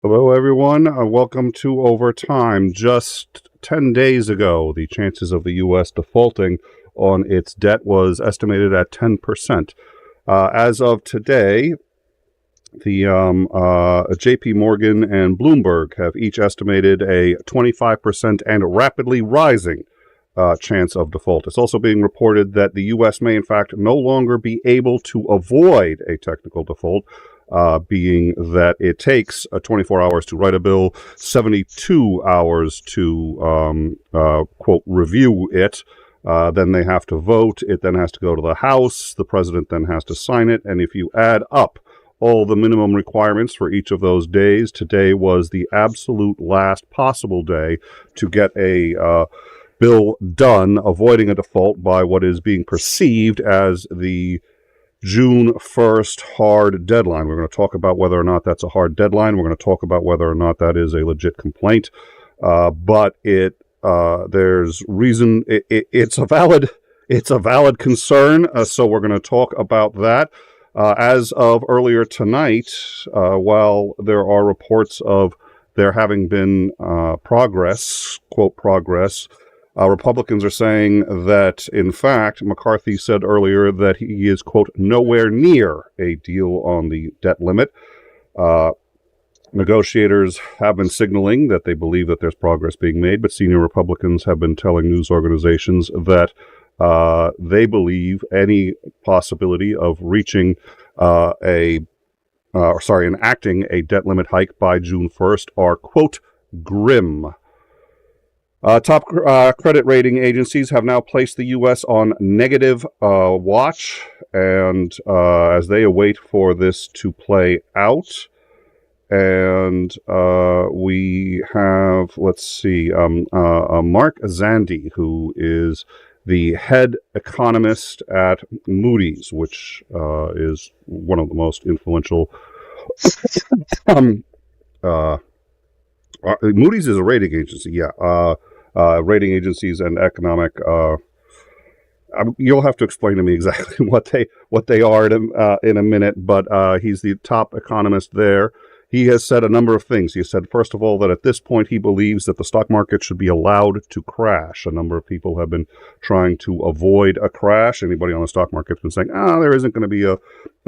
Hello, everyone. Welcome to Overtime. Just 10 days ago, the chances of the U.S. defaulting on its debt was estimated at 10%. As of today, the J.P. Morgan and Bloomberg have each estimated a 25% and rapidly rising chance of default. It's also being reported that the U.S. may, in fact, no longer be able to avoid a technical default, being that it takes 24 hours to write a bill, 72 hours to, quote, review it. Then they have to vote. It then has to go to the House. The president then has to sign it. And if you add up all the minimum requirements for each of those days, today was the absolute last possible day to get a bill done, avoiding a default by what is being perceived as the June 1st hard deadline. We're going to talk about whether or not that's a hard deadline. We're going to talk about whether or not that is a legit complaint. But there's reason it's a valid concern. So we're going to talk about that. As of earlier tonight, while there are reports of there having been progress, quote progress, Republicans are saying that, in fact, McCarthy said earlier that he is, quote, nowhere near a deal on the debt limit. Negotiators have been signaling that they believe that there's progress being made, but senior Republicans have been telling news organizations that they believe any possibility of reaching enacting a debt limit hike by June 1st are, quote, grim. Top credit rating agencies have now placed the U.S. on negative watch, and as they await for this to play out. And we have, Mark Zandi, who is the head economist at Moody's, which is one of the most influential. Moody's is a rating agency, yeah. Rating agencies and economic. You'll have to explain to me exactly what they are in a minute. But he's the top economist there. He has said a number of things. He said, first of all, that at this point he believes that the stock market should be allowed to crash. A number of people have been trying to avoid a crash. Anybody on the stock market has been saying, there isn't going to be a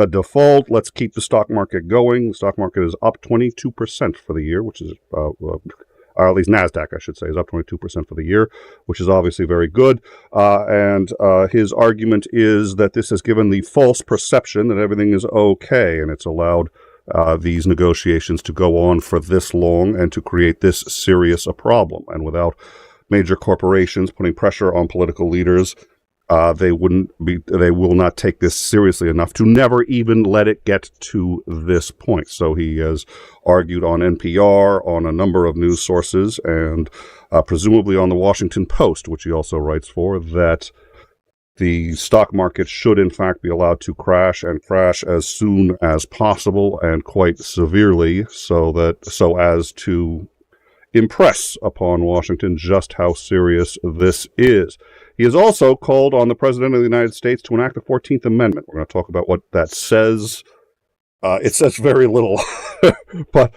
default. Let's keep the stock market going. The stock market is up 22% for the year, which is, or at least NASDAQ, I should say, is up 22% for the year, which is obviously very good. And his argument is that this has given the false perception that everything is okay, and it's allowed these negotiations to go on for this long and to create this serious a problem. And without major corporations putting pressure on political leaders, they will not take this seriously enough to never even let it get to this point. So he has argued on NPR, on a number of news sources, and presumably on the Washington Post, which he also writes for, that the stock market should, in fact, be allowed to crash and crash as soon as possible and quite severely, so as to impress upon Washington just how serious this is. He has also called on the President of the United States to enact the 14th Amendment. We're going to talk about what that says. It says very little, but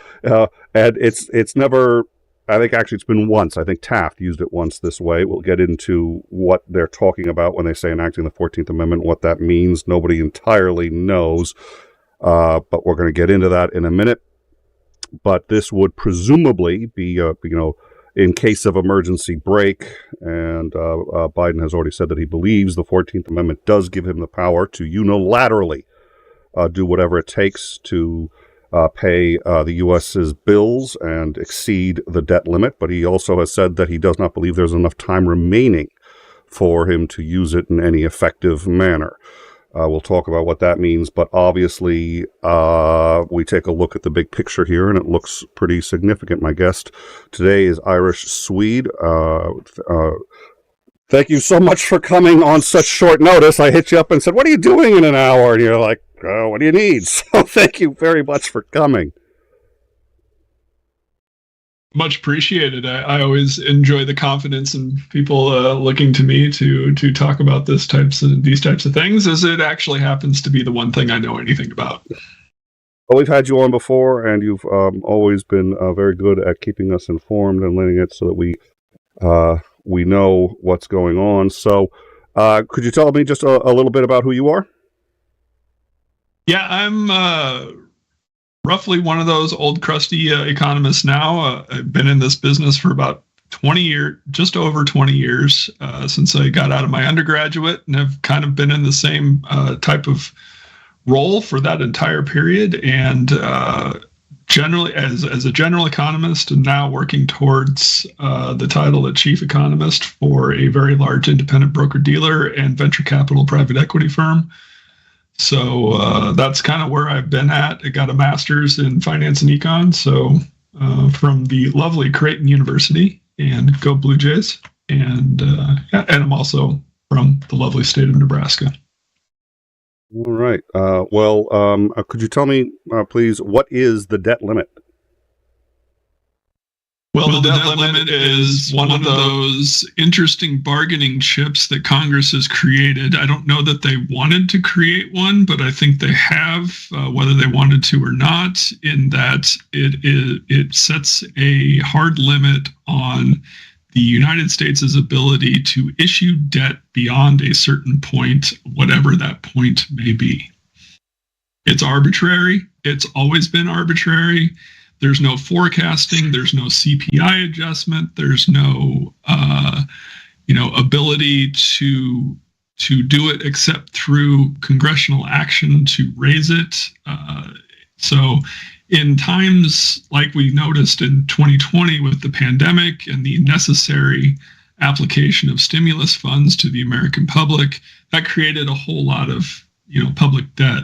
and it's never. I think actually it's been once. I think Taft used it once this way. We'll get into what they're talking about when they say enacting the 14th Amendment, what that means. Nobody entirely knows, but we're going to get into that in a minute. But this would presumably be, in case of emergency break, and Biden has already said that he believes the 14th Amendment does give him the power to unilaterally do whatever it takes to pay the U.S.'s bills and exceed the debt limit. But he also has said that he does not believe there's enough time remaining for him to use it in any effective manner. We'll talk about what that means, but obviously we take a look at the big picture here, and it looks pretty significant. My guest today is Irish Swede. Thank you so much for coming on such short notice. I hit you up and said, what are you doing in an hour? And you're like, what do you need? So thank you very much for coming. Much appreciated. I always enjoy the confidence in people looking to me to talk about these types of things, as it actually happens to be the one thing I know anything about. Well, we've had you on before, and you've always been very good at keeping us informed and letting it so that we know what's going on. So, could you tell me just a little bit about who you are? Yeah, I'm roughly one of those old crusty economists now. I've been in this business for about 20 years, just over 20 years since I got out of my undergraduate, and I've kind of been in the same type of role for that entire period. And generally, as a general economist, and now working towards the title of chief economist for a very large independent broker-dealer and venture capital private equity firm. So that's kind of where I've been at. I got a master's in finance and econ, so from the lovely Creighton University, and go Blue Jays. And and I'm also from the lovely state of Nebraska. All right. Could you tell me, please, what is the debt limit? Well, the debt limit is one of those interesting bargaining chips that Congress has created. I don't know that they wanted to create one, but I think they have, whether they wanted to or not, in that it sets a hard limit on the United States' ability to issue debt beyond a certain point, whatever that point may be. It's arbitrary. It's always been arbitrary. There's no forecasting. There's no CPI adjustment. There's no, ability to do it except through congressional action to raise it. So in times like we noticed in 2020 with the pandemic and the necessary application of stimulus funds to the American public, that created a whole lot of, public debt,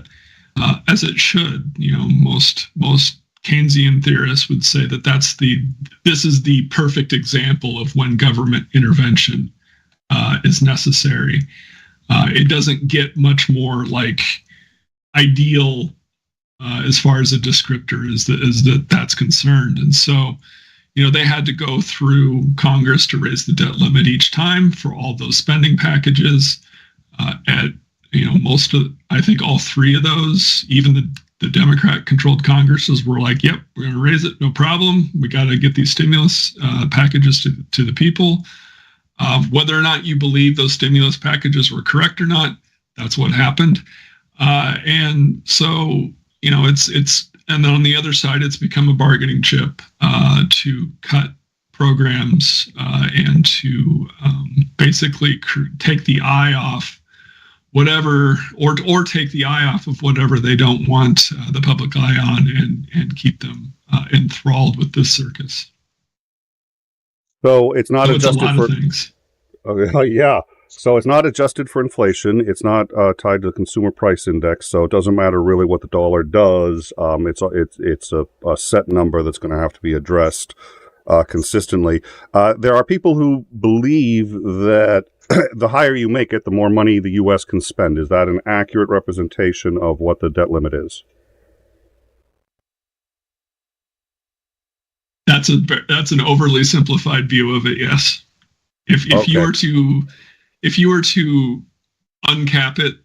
as it should. Most Keynesian theorists would say that this is the perfect example of when government intervention is necessary. It doesn't get much more like ideal as far as a descriptor that's concerned. And so, they had to go through Congress to raise the debt limit each time for all those spending packages. I think all three of those, even the Democrat-controlled Congresses were like, yep, we're going to raise it, no problem. We got to get these stimulus packages to the people. Whether or not you believe those stimulus packages were correct or not, that's what happened. And so, and then on the other side, it's become a bargaining chip to cut programs and to basically take the eye off whatever, or take the eye off of whatever they don't want the public eye on, and keep them enthralled with this circus. So it's not adjusted for a lot of things. Yeah. So it's not adjusted for inflation. It's not tied to the consumer price index. So it doesn't matter really what the dollar does. It's a set number that's going to have to be addressed consistently. There are people who believe that the higher you make it, the more money the U.S. can spend. Is that an accurate representation of what the debt limit is? That's an overly simplified view of it. Yes. If you were to uncap it,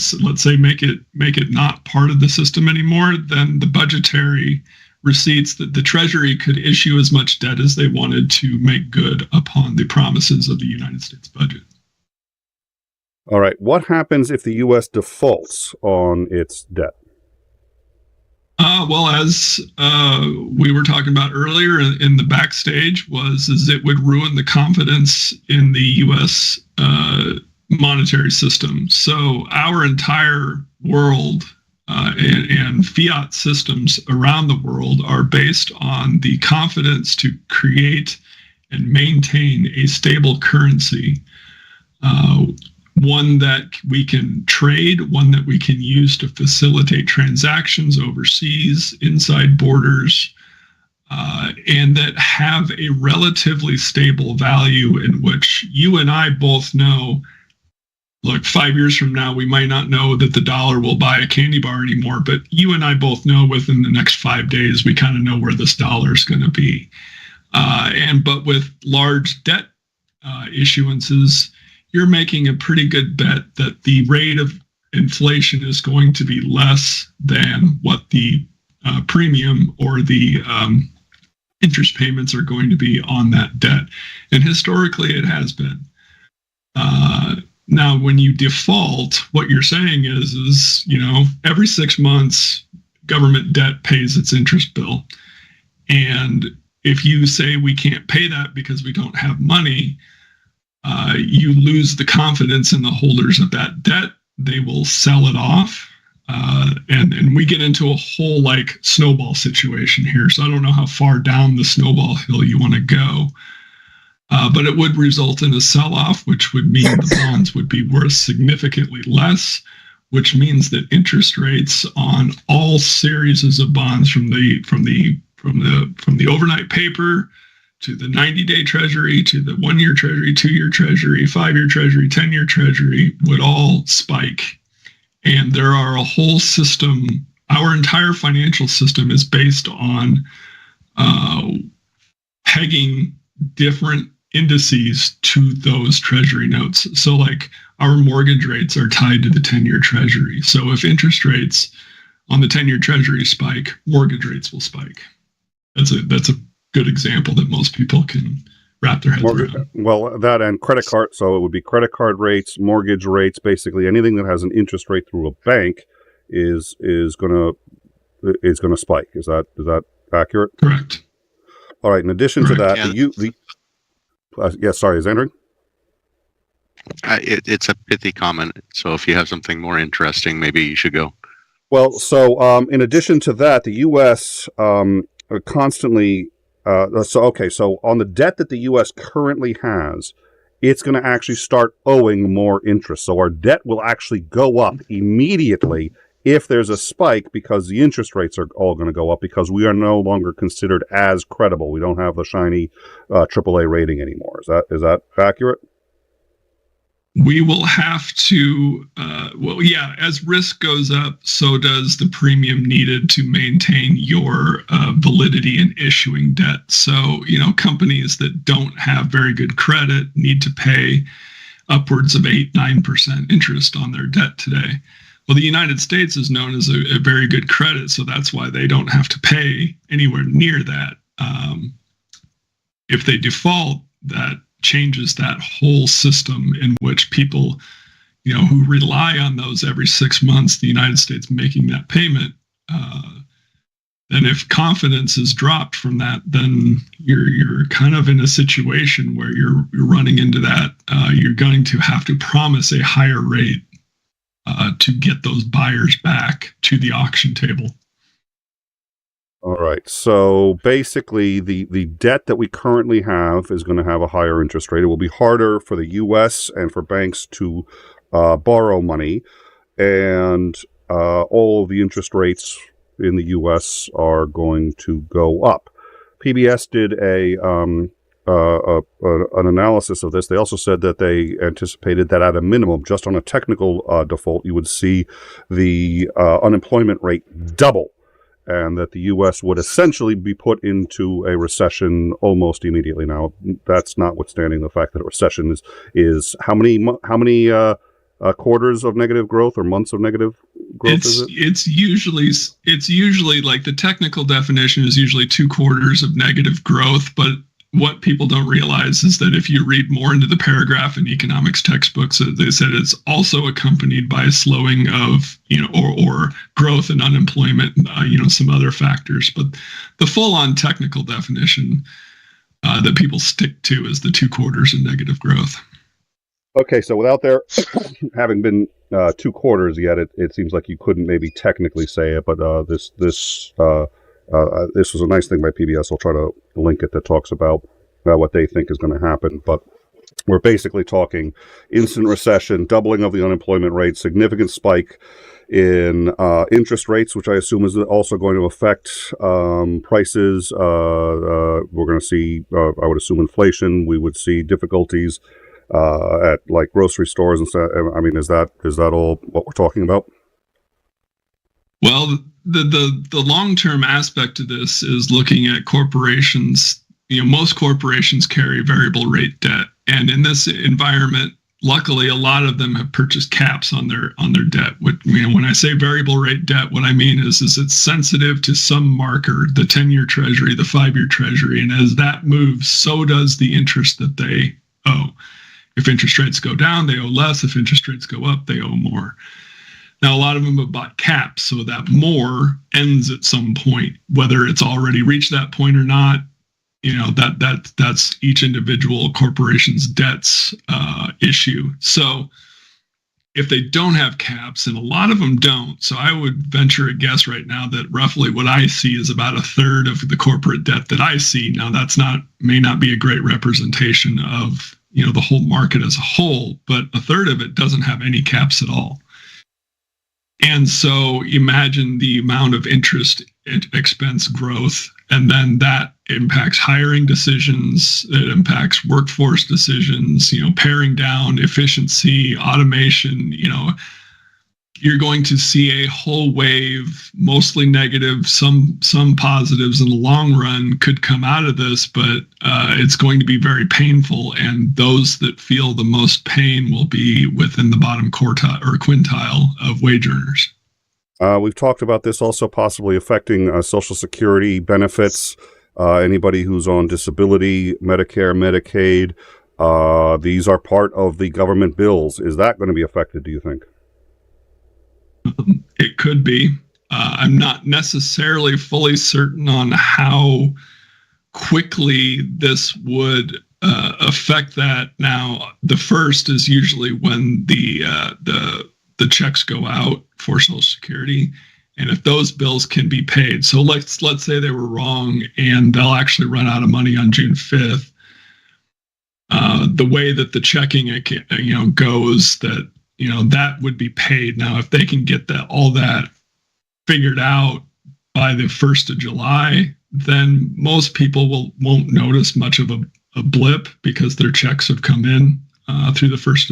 so let's say make it not part of the system anymore, then the budgetary receipts that the Treasury could issue as much debt as they wanted to make good upon the promises of the United States budget. All right. What happens if the U.S. defaults on its debt? Well, as we were talking about earlier in the backstage, is it would ruin the confidence in the U.S. Monetary system. So our entire world and fiat systems around the world are based on the confidence to create and maintain a stable currency, one that we can trade, one that we can use to facilitate transactions overseas, inside borders, and that have a relatively stable value, in which you and I both know, look, 5 years from now, we might not know that the dollar will buy a candy bar anymore, but you and I both know within the next 5 days, we kind of know where this dollar is going to be. But with large debt issuances, you're making a pretty good bet that the rate of inflation is going to be less than what the premium or the interest payments are going to be on that debt. And historically, it has been. Now, when you default, what you're saying is, every 6 months, government debt pays its interest bill. And if you say we can't pay that because we don't have money, you lose the confidence in the holders of that debt. They will sell it off. And we get into a whole snowball situation here. So I don't know how far down the snowball hill you want to go. But it would result in a sell-off, which would mean the bonds would be worth significantly less, which means that interest rates on all series of bonds from the overnight paper to the 90-day treasury to the 1-year treasury, 2-year treasury, 5-year treasury, 10-year treasury would all spike. And there are a whole system. Our entire financial system is based on pegging different indices to those treasury notes. So our mortgage rates are tied to the 10-year treasury. So if interest rates on the 10-year treasury spike, mortgage rates will spike. That's a good example that most people can wrap their heads around. Well, that and credit card. So it would be credit card rates, mortgage rates, basically anything that has an interest rate through a bank is going to spike. Is that accurate? Correct. All right. In addition to that, sorry, is Andrew? It's a pithy comment. So if you have something more interesting, maybe you should go. Well, so in addition to that, the U.S. Constantly. So on the debt that the U.S. currently has, it's going to actually start owing more interest. So our debt will actually go up immediately if there's a spike, because the interest rates are all going to go up because we are no longer considered as credible. We don't have the shiny AAA rating anymore. Is that accurate? We will have to, as risk goes up, so does the premium needed to maintain your validity in issuing debt. So, companies that don't have very good credit need to pay upwards of 8-9% interest on their debt today. Well, the United States is known as a very good credit, so that's why they don't have to pay anywhere near that. If they default, that changes that whole system in which people, who rely on those every 6 months, the United States making that payment. Then if confidence is dropped from that, then you're kind of in a situation where you're running into that. You're going to have to promise a higher rate to get those buyers back to the auction table. All right. So basically, the debt that we currently have is going to have a higher interest rate. It will be harder for the U.S. and for banks to borrow money, and all of the interest rates in the U.S. are going to go up. PBS did an analysis of this. They also said that they anticipated that at a minimum, just on a technical default, you would see the unemployment rate double, and that the U.S. would essentially be put into a recession almost immediately. Now, that's notwithstanding the fact that a recession is how many quarters of negative growth or months of negative growth? It's usually like the technical definition is usually 2 quarters of negative growth, but what people don't realize is that if you read more into the paragraph in economics textbooks, they said it's also accompanied by a slowing of, or growth in unemployment, some other factors. But the full-on technical definition that people stick to is the 2 quarters of negative growth. Okay, so without there having been 2 quarters yet, it seems like you couldn't maybe technically say it, but this was a nice thing by PBS. I'll try to link it that talks about what they think is going to happen. But we're basically talking instant recession, doubling of the unemployment rate, significant spike in interest rates, which I assume is also going to affect prices. We're going to see, I would assume, inflation. We would see difficulties at like grocery stores and stuff. I mean, is that all what we're talking about? Well, the long-term aspect of this is looking at corporations. Most corporations carry variable rate debt. And in this environment, luckily, a lot of them have purchased caps on their debt. When I say variable rate debt, what I mean is it's sensitive to some marker, the 10-year Treasury, the 5-year Treasury, and as that moves, so does the interest that they owe. If interest rates go down, they owe less. If interest rates go up, they owe more. Now, a lot of them have bought caps, so that more ends at some point, whether it's already reached that point or not. That's each individual corporation's debts issue. So if they don't have caps, and a lot of them don't, so I would venture a guess right now that roughly what I see is about a third of the corporate debt that I see. Now, may not be a great representation of the whole market as a whole, but a third of it doesn't have any caps at all. And so imagine the amount of interest expense growth, and then that impacts hiring decisions, it impacts workforce decisions, paring down efficiency, automation. You're going to see a whole wave, mostly negative, some positives in the long run could come out of this, but it's going to be very painful. And those that feel the most pain will be within the bottom quartile or quintile of wage earners. We've talked about this also possibly affecting Social Security benefits, anybody who's on disability, Medicare, Medicaid. These are part of the government bills. Is that going to be affected, do you think? It could be. I'm not necessarily fully certain on how quickly this would affect that. Now, the first is usually when the checks go out for Social Security, and if those bills can be paid. So let's say they were wrong and they'll actually run out of money on June 5th. The way that the checking goes, that would be paid. Now, if they can get all that figured out by the 1st of July, then most people won't notice much of a blip because their checks have come in through the 1st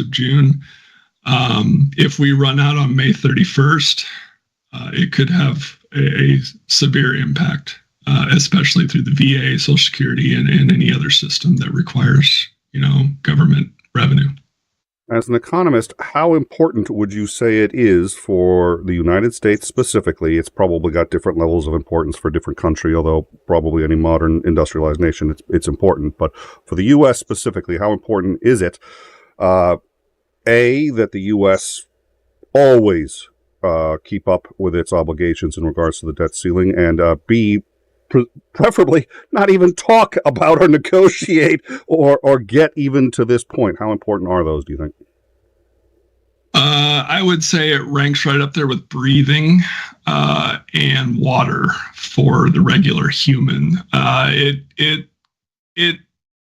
of June. If we run out on May 31st, it could have a severe impact, especially through the VA, Social Security, and any other system that requires, government revenue. As an economist, how important would you say it is for the United States specifically? It's probably got different levels of importance for different country, although probably any modern industrialized nation, it's important. But for the U.S. specifically, how important is it, that the U.S. always keep up with its obligations in regards to the debt ceiling, and B, preferably not even talk about or negotiate or get even to this point? How important are those, do you think? I would say it ranks right up there with breathing and water for the regular human. It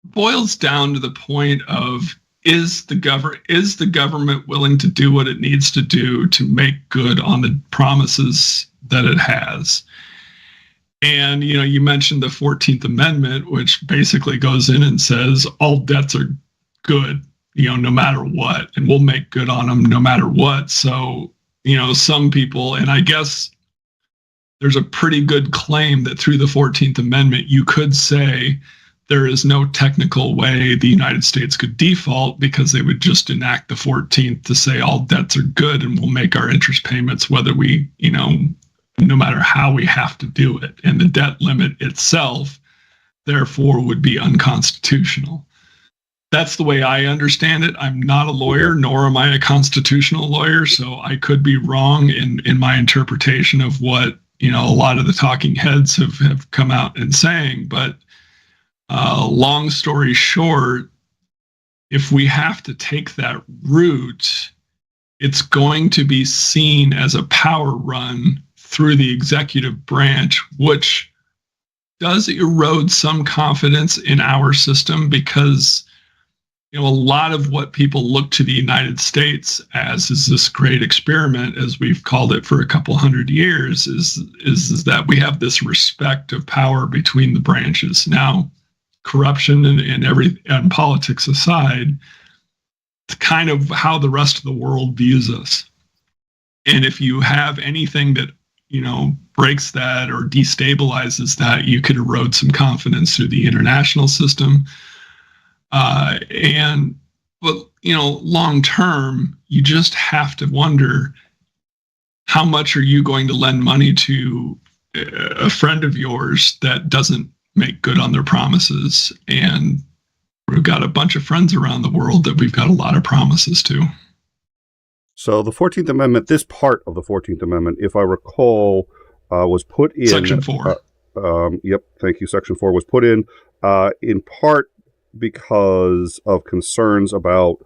boils down to the point of, is the government willing to do what it needs to do to make good on the promises that it has? And, you mentioned the 14th Amendment, which basically goes in and says all debts are good, no matter what, and we'll make good on them no matter what. So, some people, and I guess there's a pretty good claim that through the 14th Amendment, you could say there is no technical way the United States could default, because they would just enact the 14th to say all debts are good and we'll make our interest payments whether we, no matter how we have to do it. And the debt limit itself, therefore, would be unconstitutional. That's the way I understand it. I'm not a lawyer, nor am I a constitutional lawyer, so I could be wrong in my interpretation of what, a lot of the talking heads have come out and saying. But long story short, if we have to take that route, it's going to be seen as a power run through the executive branch, which does erode some confidence in our system, because a lot of what people look to the United States as is this great experiment, as we've called it for a couple hundred years, is that we have this respect of power between the branches. Now, corruption and politics aside, it's kind of how the rest of the world views us. And if you have anything that breaks that or destabilizes that, you could erode some confidence through the international system. And But, long term, you just have to wonder, how much are you going to lend money to a friend of yours that doesn't make good on their promises? And we've got a bunch of friends around the world that we've got a lot of promises to. So the 14th Amendment, this part of the 14th Amendment, if I recall, was put in... Section 4. Yep, thank you. Section 4 was put in part because of concerns about,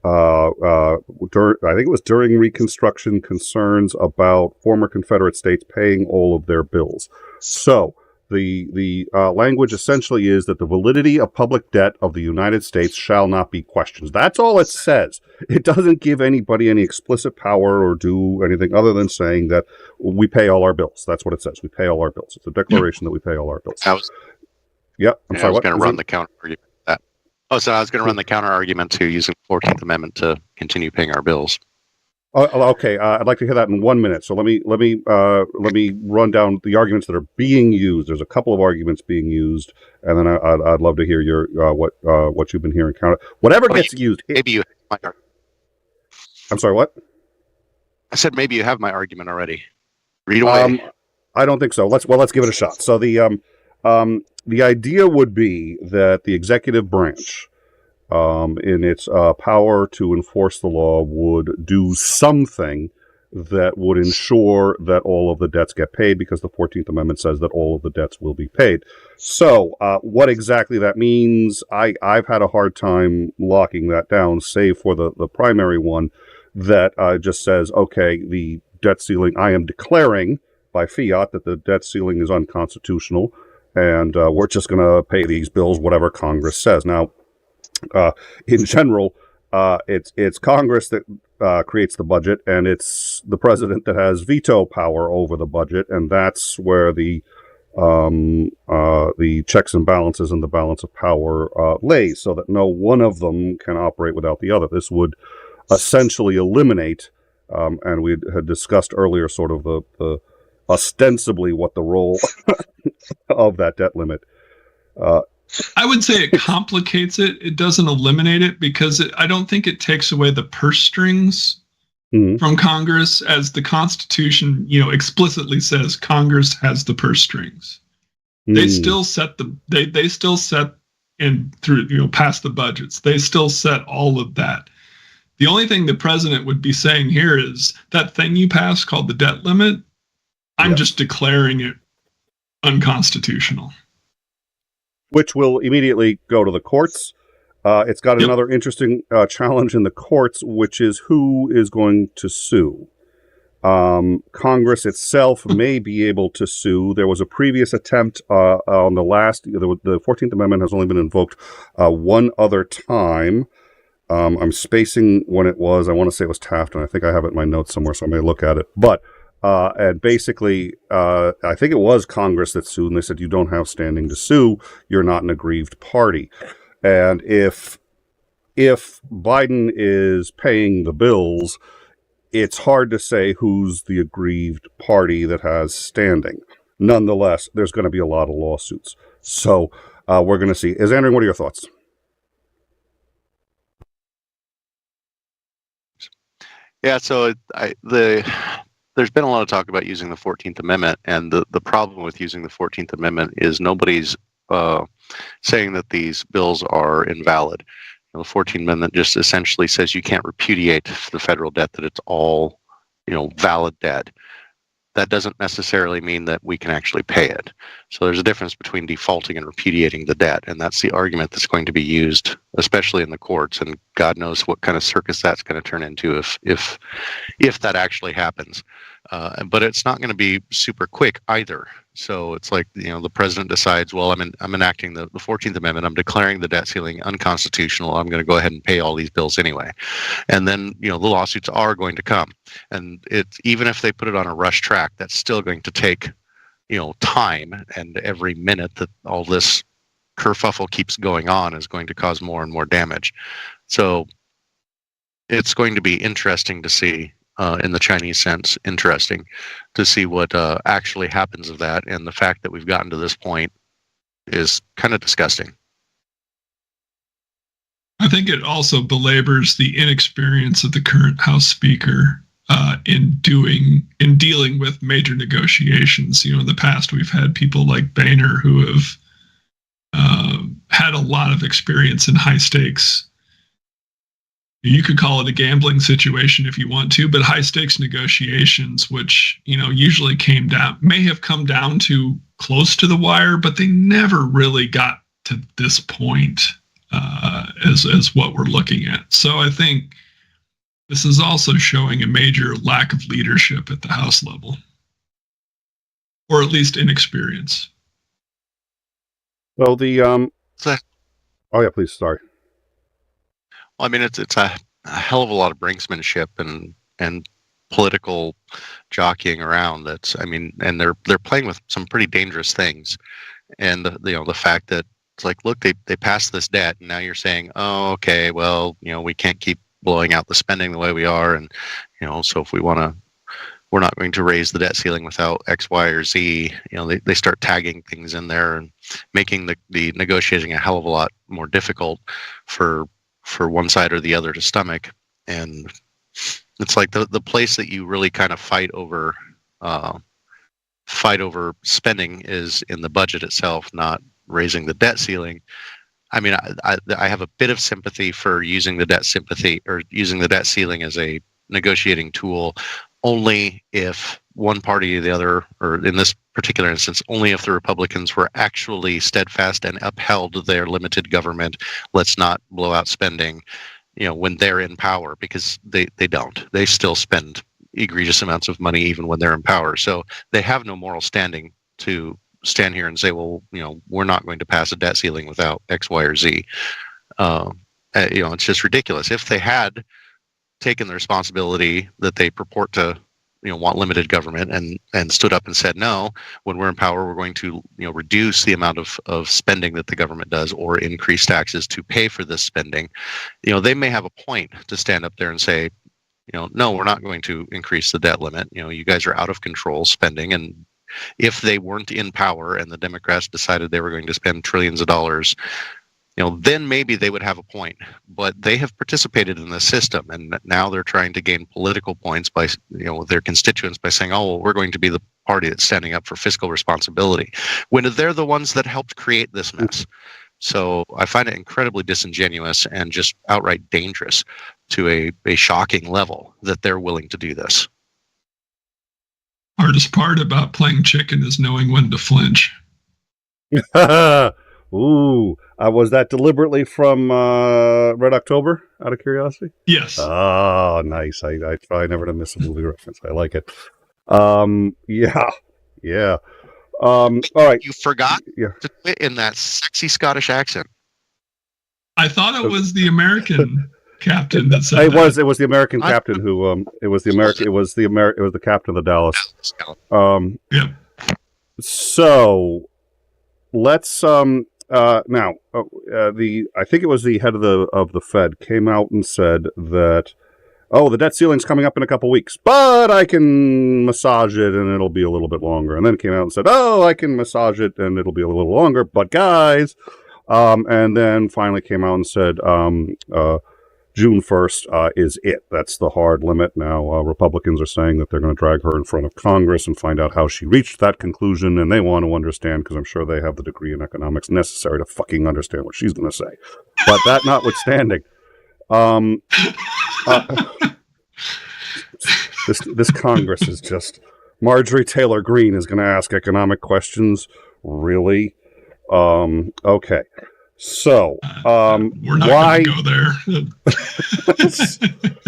I think it was during Reconstruction, concerns about former Confederate states paying all of their bills. So the language essentially is that the validity of public debt of the United States shall not be questioned. That's all it says. It doesn't give anybody any explicit power or do anything other than saying that we pay all our bills. That's what it says. We pay all our bills. It's a declaration that we pay all our bills. I'm sorry, I was going to run the counter argument to that. So I was going to run the counter argument to using the 14th Amendment to continue paying our bills. Okay, I'd like to hear that in 1 minute. So let me run down the arguments that are being used. There's a couple of arguments being used, and then I'd love to hear your what you've been hearing. Whatever gets used. Maybe you have my argument. I'm sorry, what? I said maybe you have my argument already. Read away. I don't think so. Let's give it a shot. So the idea would be that the executive branch, in its power to enforce the law, would do something that would ensure that all of the debts get paid, because the 14th Amendment says that all of the debts will be paid. So what exactly that means, I've had a hard time locking that down, save for the primary one that just says, okay, the debt ceiling, I am declaring by fiat that the debt ceiling is unconstitutional, and we're just going to pay these bills, whatever Congress says. Now, in general, it's Congress that creates the budget, and it's the president that has veto power over the budget, and that's where the checks and balances and the balance of power lays, so that no one of them can operate without the other. This would essentially eliminate, and we had discussed earlier, sort of the ostensibly what the role of that debt limit. I would say it complicates it. It doesn't eliminate it, because I don't think it takes away the purse strings from Congress, as the Constitution, explicitly says Congress has the purse strings. They still set they still set, and through, pass the budgets. They still set all of that. The only thing the president would be saying here is that thing you passed called the debt limit, I'm just declaring it unconstitutional. Which will immediately go to the courts. It's got another interesting challenge in the courts, which is who is going to sue. Congress itself may be able to sue. There was a previous attempt on the 14th Amendment has only been invoked one other time. I'm spacing when it was. I want to say it was Taft, and I think I have it in my notes somewhere, so I may look at it. But and basically, I think it was Congress that sued, and they said, you don't have standing to sue. You're not an aggrieved party. And if Biden is paying the bills, it's hard to say who's the aggrieved party that has standing. Nonetheless, there's going to be a lot of lawsuits. So we're going to see. Andrew, what are your thoughts? Yeah, so there's been a lot of talk about using the 14th Amendment, and the problem with using the 14th Amendment is nobody's saying that these bills are invalid. The 14th Amendment just essentially says you can't repudiate the federal debt, that it's all, valid debt. That doesn't necessarily mean that we can actually pay it. So there's a difference between defaulting and repudiating the debt, and that's the argument that's going to be used, especially in the courts. And God knows what kind of circus that's going to turn into if that actually happens. But it's not going to be super quick either. So it's like, the president decides, well, I'm enacting the 14th Amendment. I'm declaring the debt ceiling unconstitutional. I'm going to go ahead and pay all these bills anyway. And then, the lawsuits are going to come. And even if they put it on a rush track, that's still going to take, time. And every minute that all this kerfuffle keeps going on is going to cause more and more damage. So it's going to be interesting to see. In the Chinese sense, interesting to see what actually happens of that. And the fact that we've gotten to this point is kind of disgusting. I think it also belabors the inexperience of the current House Speaker in dealing with major negotiations. You know, in the past we've had people like Boehner who have had a lot of experience in high stakes. You could call it a gambling situation if you want to, but high stakes negotiations, which, you know, usually may have come down to close to the wire, but they never really got to this point as what we're looking at. So I think this is also showing a major lack of leadership at the House level, or at least inexperience. Well, oh yeah, please. Sorry. Well, I mean, it's a hell of a lot of brinksmanship and political jockeying around. And they're playing with some pretty dangerous things. And the fact that it's like, look, they passed this debt, and now you're saying, oh, okay, well, you know, we can't keep blowing out the spending the way we are, and you know, so if we want to, we're not going to raise the debt ceiling without X, Y, or Z. You know, they start tagging things in there and making the negotiating a hell of a lot more difficult for one side or the other to stomach. And it's like the place that you really kind of fight over spending is in the budget itself, not raising the debt ceiling. I mean, I have a bit of sympathy for using the debt ceiling as a negotiating tool, only if one party or the other, or in this particular instance, only if the Republicans were actually steadfast and upheld their limited government, let's not blow out spending, you know, when they're in power, because they don't. They still spend egregious amounts of money even when they're in power. So they have no moral standing to stand here and say, well, you know, we're not going to pass a debt ceiling without X, Y, or Z. You know, it's just ridiculous. If they had taken the responsibility that they purport to, you know, want limited government and stood up and said, no, when we're in power, we're going to, you know, reduce the amount of spending that the government does or increase taxes to pay for this spending, you know, they may have a point to stand up there and say, you know, no, we're not going to increase the debt limit. You know, you guys are out of control spending. And if they weren't in power and the Democrats decided they were going to spend trillions of dollars, you know, then maybe they would have a point. But they have participated in the system, and now they're trying to gain political points by, you know, with their constituents by saying, oh, well, we're going to be the party that's standing up for fiscal responsibility, when they're the ones that helped create this mess. So I find it incredibly disingenuous and just outright dangerous to a shocking level that they're willing to do this. Hardest part about playing chicken is knowing when to flinch. Ooh, was that deliberately from Red October, out of curiosity? Yes. Oh, nice. I try never to miss a movie reference. I like it. Yeah. All right. You forgot to put in that sexy Scottish accent. I thought it was the American captain that said it was the American captain who it was the captain of the Dallas. Yep. So let's now I think it was the head of the Fed came out and said that, oh, the debt ceiling's coming up in a couple weeks, but I can massage it and it'll be a little bit longer. And then came out and said, oh, I can massage it and it'll be a little longer, but guys, and then finally came out and said, June 1st is it. That's the hard limit. Now, Republicans are saying that they're going to drag her in front of Congress and find out how she reached that conclusion, and they want to understand, because I'm sure they have the degree in economics necessary to fucking understand what she's going to say. But that notwithstanding, this Congress is just... Marjorie Taylor Greene is going to ask economic questions? Really? Okay. So, we're not going to go there.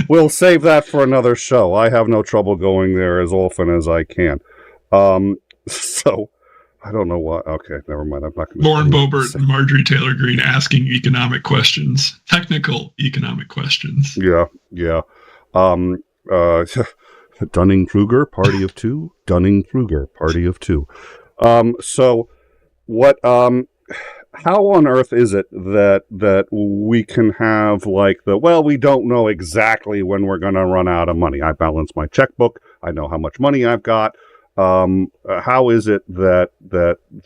We'll save that for another show. I have no trouble going there as often as I can. So, I don't know what. Okay, never mind. I'm not going to. Lauren Boebert and Marjorie Taylor Greene asking economic questions, technical economic questions. Yeah. Dunning-Kruger, party of two. Dunning-Kruger, party of two. So, what? How on earth is it that we can have we don't know exactly when we're going to run out of money? I balance my checkbook. I know how much money I've got. How is it that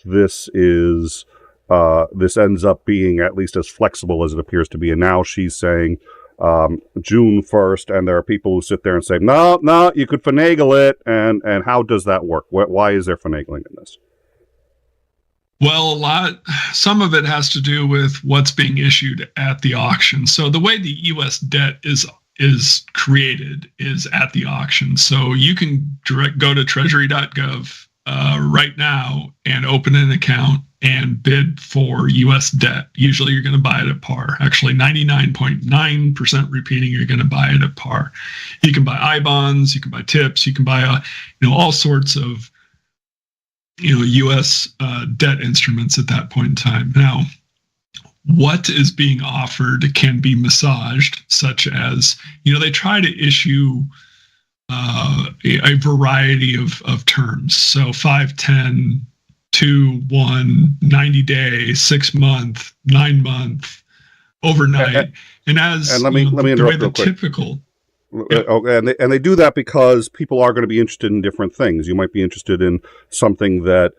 this is this ends up being at least as flexible as it appears to be. And now she's saying June 1st, and there are people who sit there and say, no, you could finagle it. And how does that work? Why is there finagling in this? Well, some of it has to do with what's being issued at the auction. So the way the U.S. debt is created is at the auction. So you can go to treasury.gov right now and open an account and bid for U.S. debt. Usually you're going to buy it at par. Actually, 99.9% repeating, you're going to buy it at par. You can buy I-bonds, you can buy TIPS, you can buy all sorts of U.S. debt instruments at that point in time. Now, what is being offered can be massaged, such as, they try to issue a variety of terms. So 5, 10, 2, 1, 90 day, 6 month, 9 month, overnight. And let me interrupt real quick. Typical. Okay, and they do that because people are going to be interested in different things. You might be interested in something that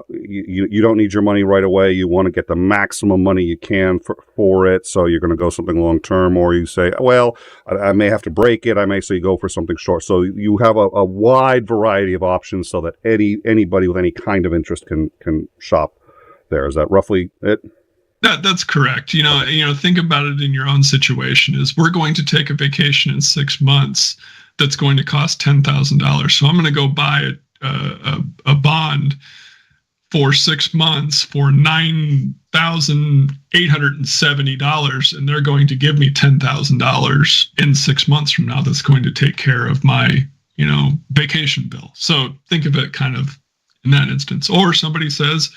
you don't need your money right away. You want to get the maximum money you can for it, so you're going to go something long term. Or you say, well, I may have to break it. I may say go for something short. So you have a wide variety of options, so that anybody with any kind of interest can shop there. Is that roughly it? That's correct. Think about it in your own situation. Is we're going to take a vacation in 6 months that's going to cost $10,000. So I'm going to go buy a bond for 6 months for $9,870, and they're going to give me $10,000 in 6 months from now. That's going to take care of my vacation bill. So think of it kind of in that instance. Or somebody says,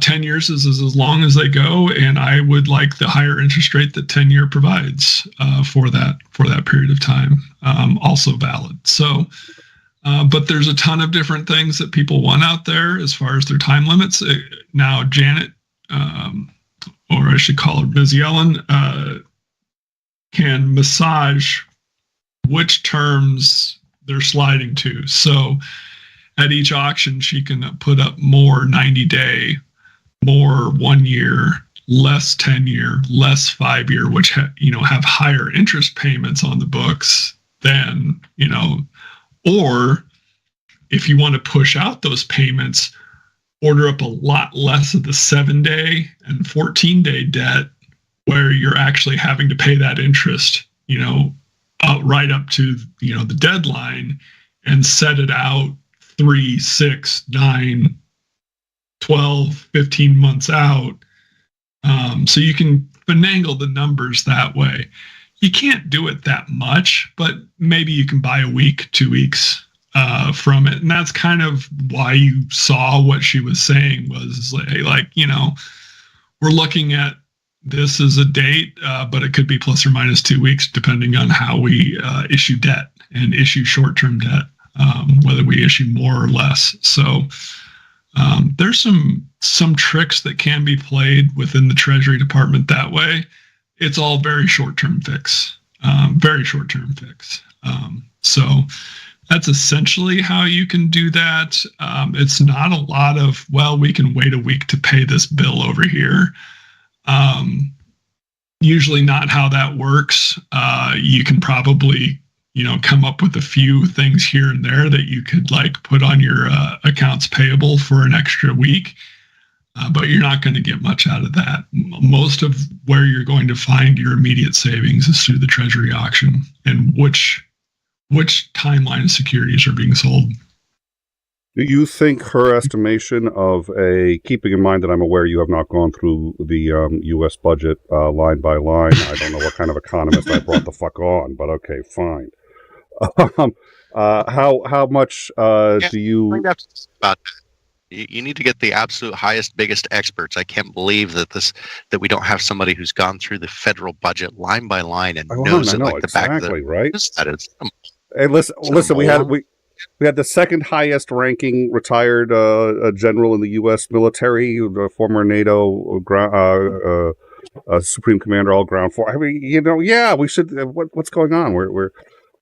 10 years is as long as they go, and I would like the higher interest rate that 10-year provides for that period of time. Also valid. So, but there's a ton of different things that people want out there as far as their time limits. Now, Janet, or I should call her Ms. Yellen, can massage which terms they're sliding to. So at each auction, she can put up more 90-day, more 1 year, less 10-year, less 5-year, which have higher interest payments on the books than, or if you want to push out those payments, order up a lot less of the 7-day and 14-day debt, where you're actually having to pay that interest, right up to, the deadline, and set it out 3, 6, 9, 12, 15 months out. So you can finagle the numbers that way. You can't do it that much, but maybe you can buy a week, 2 weeks from it. And that's kind of why you saw what she was saying was we're looking at this as a date, but it could be plus or minus 2 weeks, depending on how we issue debt and issue short-term debt. Whether we issue more or less. So there's some tricks that can be played within the Treasury Department that way. It's all very short-term fix, very short-term fix. So that's essentially how you can do that. It's not a lot of, we can wait a week to pay this bill over here. Usually not how that works. You can probably come up with a few things here and there that you could put on your accounts payable for an extra week, but you're not going to get much out of that. Most of where you're going to find your immediate savings is through the Treasury auction and which timeline of securities are being sold. Do you think her estimation of keeping in mind that I'm aware you have not gone through the U.S. budget line by line. I don't know what kind of economist I brought the fuck on, but okay, fine. How much do you? About that. You need to get the absolute highest, biggest experts. I can't believe that we don't have somebody who's gone through the federal budget line by line and knows it like the back of their right. That is. Hey, listen. We had the second highest ranking retired general in the U.S. military, the former NATO Supreme Commander, all ground force. I mean, we should. What's going on? We're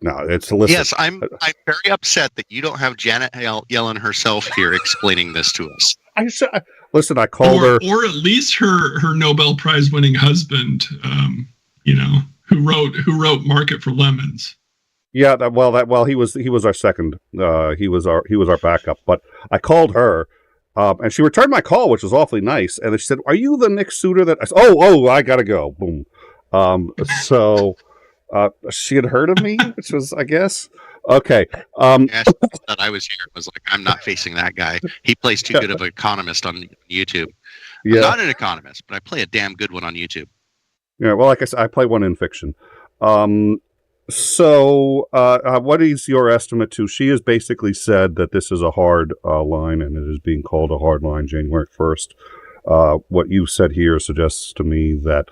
no, it's listen. Yes, I'm very upset that you don't have Janet Yellen herself here explaining this to us. Listen, I called her, or at least her Nobel Prize winning husband, who wrote Market for Lemons. Yeah, he was our second. He was our backup. But I called her, and she returned my call, which was awfully nice. And she said, "Are you the Nick Suter that?" I said, "Oh, I gotta go." Boom. So she had heard of me, which was, I guess, okay. Yeah, she thought I was here. I was like, I'm not facing that guy. He plays too good of an economist on YouTube. Yeah. I'm not an economist, but I play a damn good one on YouTube. Yeah, well, like I said, I play one in fiction. So, what is your estimate to? She has basically said that this is a hard line, and it is being called a hard line January 1st. What you said here suggests to me that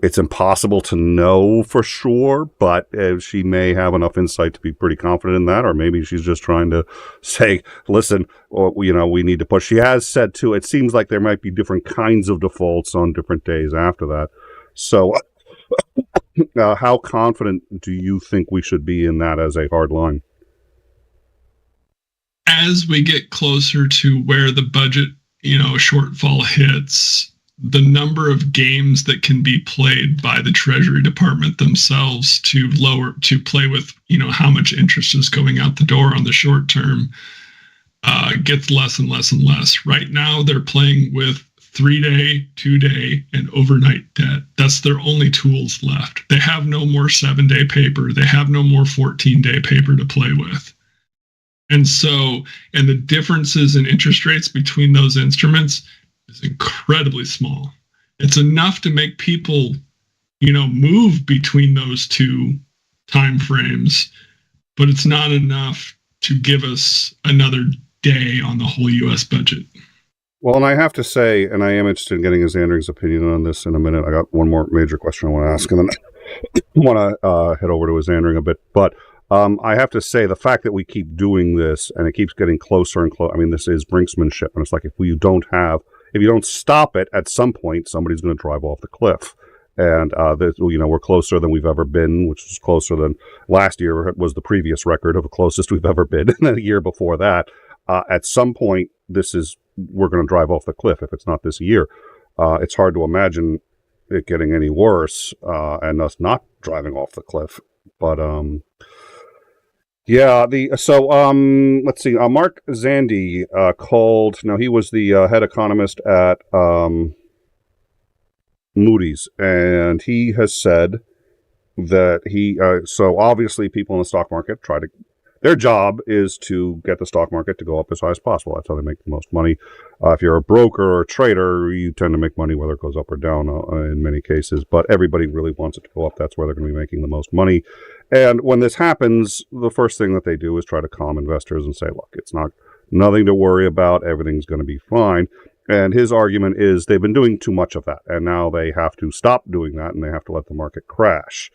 it's impossible to know for sure, but she may have enough insight to be pretty confident in that, or maybe she's just trying to say, listen, we need to push. She has said, too, it seems like there might be different kinds of defaults on different days after that. So how confident do you think we should be in that as a hard line? As we get closer to where the budget, shortfall hits, the number of games that can be played by the Treasury Department themselves to play with, how much interest is going out the door on the short term, gets less and less and less. Right now, they're playing with 3-day, 2-day, and overnight debt. That's their only tools left. They have no more 7-day paper. They have no more 14-day paper to play with. And the differences in interest rates between those instruments is incredibly small. It's enough to make people, move between those two time frames, but it's not enough to give us another day on the whole U.S. budget. Well, and I have to say, and I am interested in getting Xander's opinion on this in a minute. I got one more major question I want to ask, and then I want to head over to Xander a bit. But I have to say, the fact that we keep doing this and it keeps getting closer and closer. I mean, this is brinksmanship, and it's like if you don't stop it, at some point somebody's going to drive off the cliff. And we're closer than we've ever been, which is closer than last year was the previous record of the closest we've ever been, and then the year before that. At some point, we're going to drive off the cliff if it's not this year. It's hard to imagine it getting any worse and us not driving off the cliff. But let's see. Mark Zandi called. Now, he was the head economist at Moody's, and he has said that so obviously people in the stock market their job is to get the stock market to go up as high as possible. That's how they make the most money. If you're a broker or a trader, you tend to make money whether it goes up or down in many cases, but everybody really wants it to go up. That's where they're going to be making the most money. And when this happens, the first thing that they do is try to calm investors and say, look, it's nothing to worry about. Everything's going to be fine. And his argument is they've been doing too much of that, and now they have to stop doing that, and they have to let the market crash.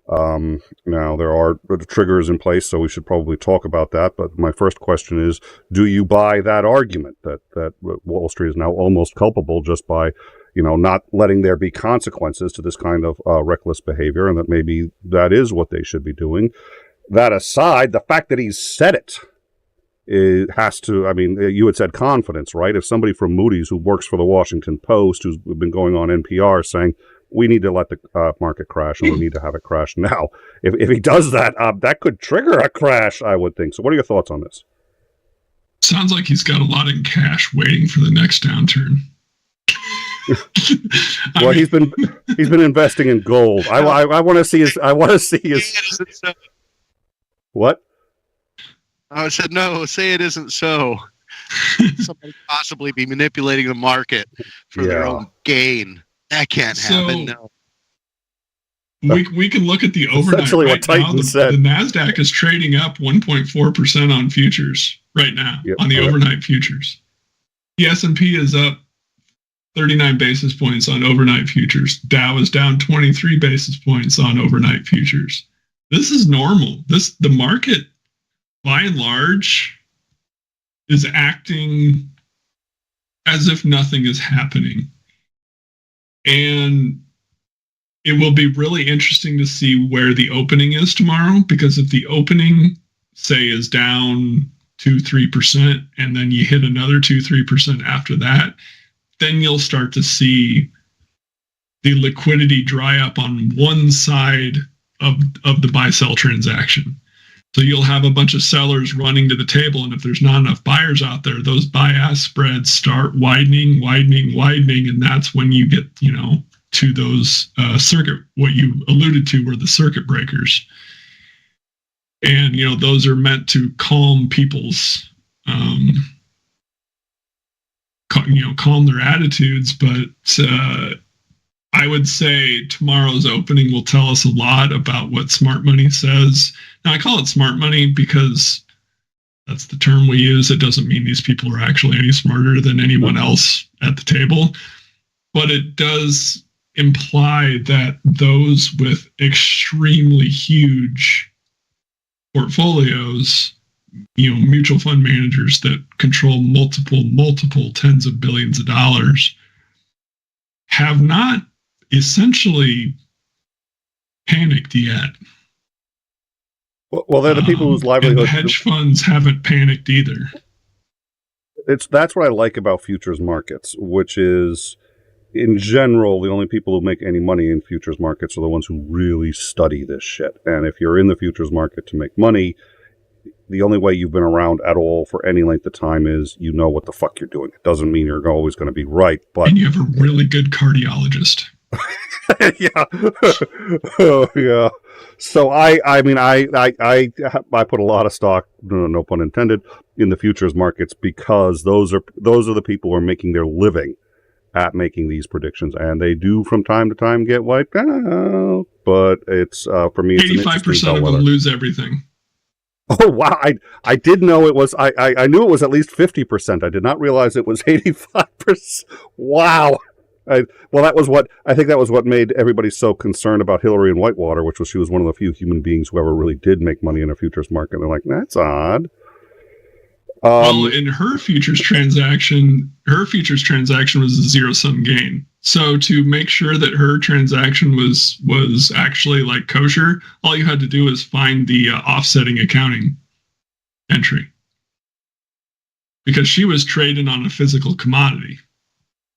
Now, there are triggers in place, so we should probably talk about that. But my first question is, do you buy that argument that Wall Street is now almost culpable just by, not letting there be consequences to this kind of reckless behavior, and that maybe that is what they should be doing? That aside, the fact that he's said it has to, you had said confidence, right? If somebody from Moody's who works for the Washington Post, who's been going on NPR saying, we need to let the market crash, and we need to have it crash now. If he does that, that could trigger a crash, I would think. So what are your thoughts on this? Sounds like he's got a lot in cash waiting for the next downturn. Well, he's been investing in gold. I want to see his. What? I said, no, say it isn't so. Somebody possibly be manipulating the market for their own gain. That can't happen. No. We can look at the overnight. Essentially right what Titan now, said. The NASDAQ is trading up 1.4% on futures right now, on the overnight futures. The S&P is up 39 basis points on overnight futures. Dow is down 23 basis points on overnight futures. This is normal. The market, by and large, is acting as if nothing is happening. And it will be really interesting to see where the opening is tomorrow, because if the opening, say, is down 2-3%, and then you hit another 2-3% after that, then you'll start to see the liquidity dry up on one side of the buy-sell transaction. So you'll have a bunch of sellers running to the table, and if there's not enough buyers out there, those buy-ask spreads start widening, and that's when you get, to those circuit, what you alluded to were the circuit breakers. And, those are meant to calm people's, calm their attitudes. But I would say tomorrow's opening will tell us a lot about what smart money says. Now, I call it smart money because that's the term we use. It doesn't mean these people are actually any smarter than anyone else at the table. But it does imply that those with extremely huge portfolios, mutual fund managers that control multiple tens of billions of dollars, have not essentially panicked yet. Well, they're the people whose livelihood. And the hedge funds haven't panicked either. That's what I like about futures markets, which is, in general, the only people who make any money in futures markets are the ones who really study this shit. And if you're in the futures market to make money, the only way you've been around at all for any length of time is you know what the fuck you're doing. It doesn't mean you're always going to be right, but and you have a really good cardiologist. Yeah. Oh, yeah. So I put a lot of stock, no pun intended, in the futures markets because those are the people who are making their living at making these predictions, and they do from time to time get wiped out. But it's for me, it's 85% of them lose everything. Oh wow! I did know it was. I knew it was at least 50%. I did not realize it was 85%. Wow. That was what made everybody so concerned about Hillary in Whitewater, which was she was one of the few human beings who ever really did make money in a futures market. They're like, that's odd. Well, in her futures transaction was a zero-sum gain. So to make sure that her transaction was actually like kosher, all you had to do was find the offsetting accounting entry, because she was trading on a physical commodity.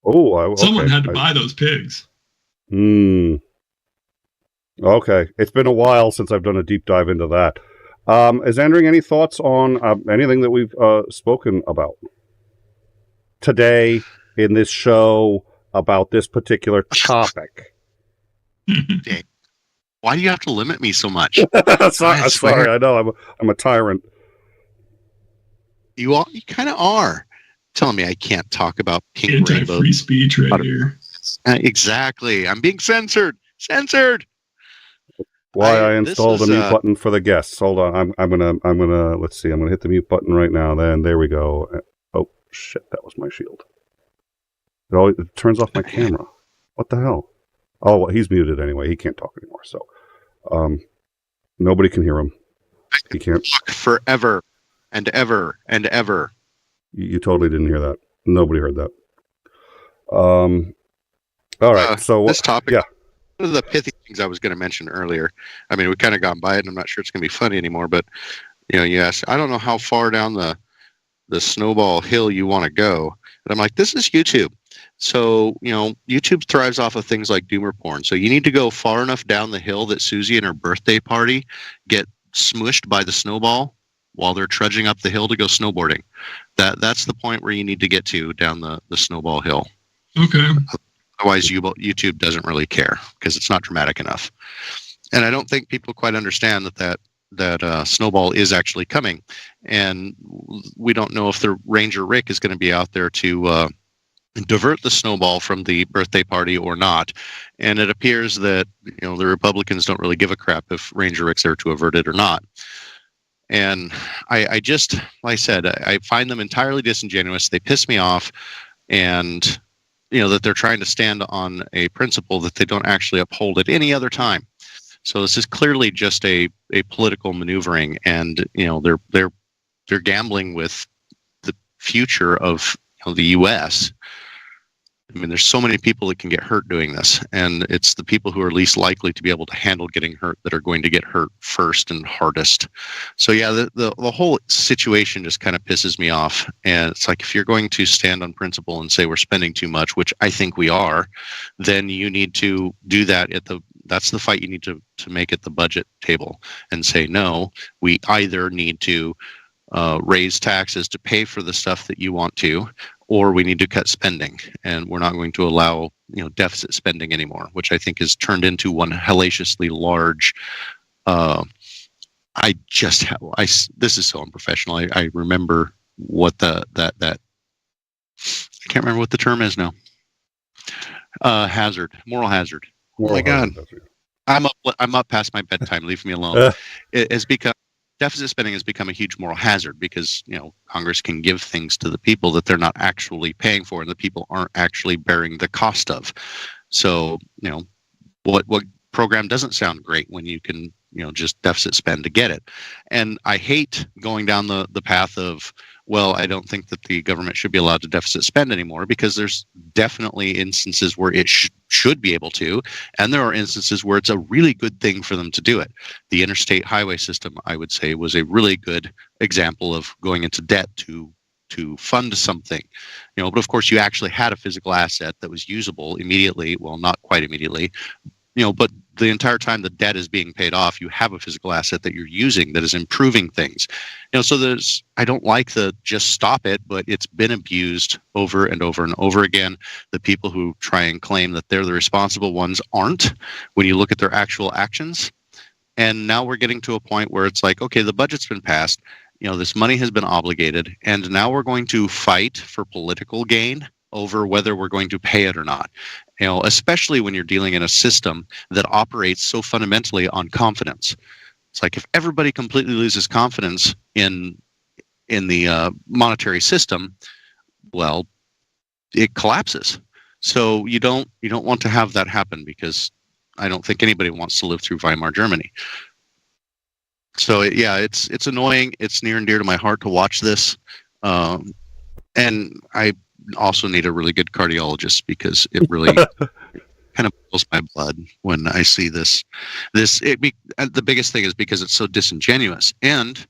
Oh, okay. Someone had to buy those pigs. Okay. It's been a while since I've done a deep dive into that. Is Andrew any thoughts on anything that we've spoken about today in this show about this particular topic? Why do you have to limit me so much? Sorry, I know I'm a tyrant. You kind of are. Telling me I can't talk about pink rainbows. Anti-free speech right here. Exactly. I'm being censored. Why I installed the mute button for the guests. Hold on. I'm gonna let's see. I'm gonna hit the mute button right now. Then there we go. Oh shit, that was my shield. It turns off my camera. What the hell? Oh, well, he's muted anyway. He can't talk anymore. So, nobody can hear him. He can't talk forever and ever and ever. You totally didn't hear that. Nobody heard that. All right. So this topic, yeah. One of the pithy things I was going to mention earlier. I mean, we kind of gone by it, and I'm not sure it's going to be funny anymore. But you asked, I don't know how far down the snowball hill you want to go. And I'm like, this is YouTube. So YouTube thrives off of things like doomer porn. So you need to go far enough down the hill that Susie and her birthday party get smushed by the snowball while they're trudging up the hill to go snowboarding. That's the point where you need to get to down the snowball hill. Okay. Otherwise, YouTube doesn't really care because it's not dramatic enough. And I don't think people quite understand that snowball is actually coming. And we don't know if the Ranger Rick is going to be out there to divert the snowball from the birthday party or not. And it appears that the Republicans don't really give a crap if Ranger Rick's there to avert it or not. And I just, like I said, I find them entirely disingenuous. They piss me off, and that they're trying to stand on a principle that they don't actually uphold at any other time. So this is clearly just a political maneuvering, and they're gambling with the future of the U.S. I mean, there's so many people that can get hurt doing this, and it's the people who are least likely to be able to handle getting hurt that are going to get hurt first and hardest. So yeah, the whole situation just kind of pisses me off. And it's like, if you're going to stand on principle and say we're spending too much, which I think we are, then you need to do that that's the fight you need to make at the budget table, and say, no, we either need to raise taxes to pay for the stuff that you want to, or we need to cut spending, and we're not going to allow deficit spending anymore, which I think has turned into one hellaciously large. This is so unprofessional. I remember what that I can't remember what the term is now. Moral hazard. Oh my God, I'm up past my bedtime. Leave me alone. It has become. Deficit spending has become a huge moral hazard because Congress can give things to the people that they're not actually paying for, and the people aren't actually bearing the cost of. So what program doesn't sound great when you can just deficit spend to get it? And I hate going down the path of, well, I don't think that the government should be allowed to deficit spend anymore, because there's definitely instances where it should be able to, and there are instances where it's a really good thing for them to do it. The interstate highway system, I would say, was a really good example of going into debt to fund something. But of course you actually had a physical asset that was usable immediately. Well, not quite immediately, but the entire time the debt is being paid off, you have a physical asset that you're using that is improving things. So I don't like the just stop it, but it's been abused over and over and over again. The people who try and claim that they're the responsible ones aren't, when you look at their actual actions. And now we're getting to a point where it's like, okay, the budget's been passed, this money has been obligated, and now we're going to fight for political gain over whether we're going to pay it or not. Especially when you're dealing in a system that operates so fundamentally on confidence. It's like, if everybody completely loses confidence in the monetary system, well, it collapses. So you don't want to have that happen, because I don't think anybody wants to live through Weimar Germany. So it's annoying. It's near and dear to my heart to watch this, and I also need a really good cardiologist, because it really kind of boils my blood when I see this. The biggest thing is because it's so disingenuous, and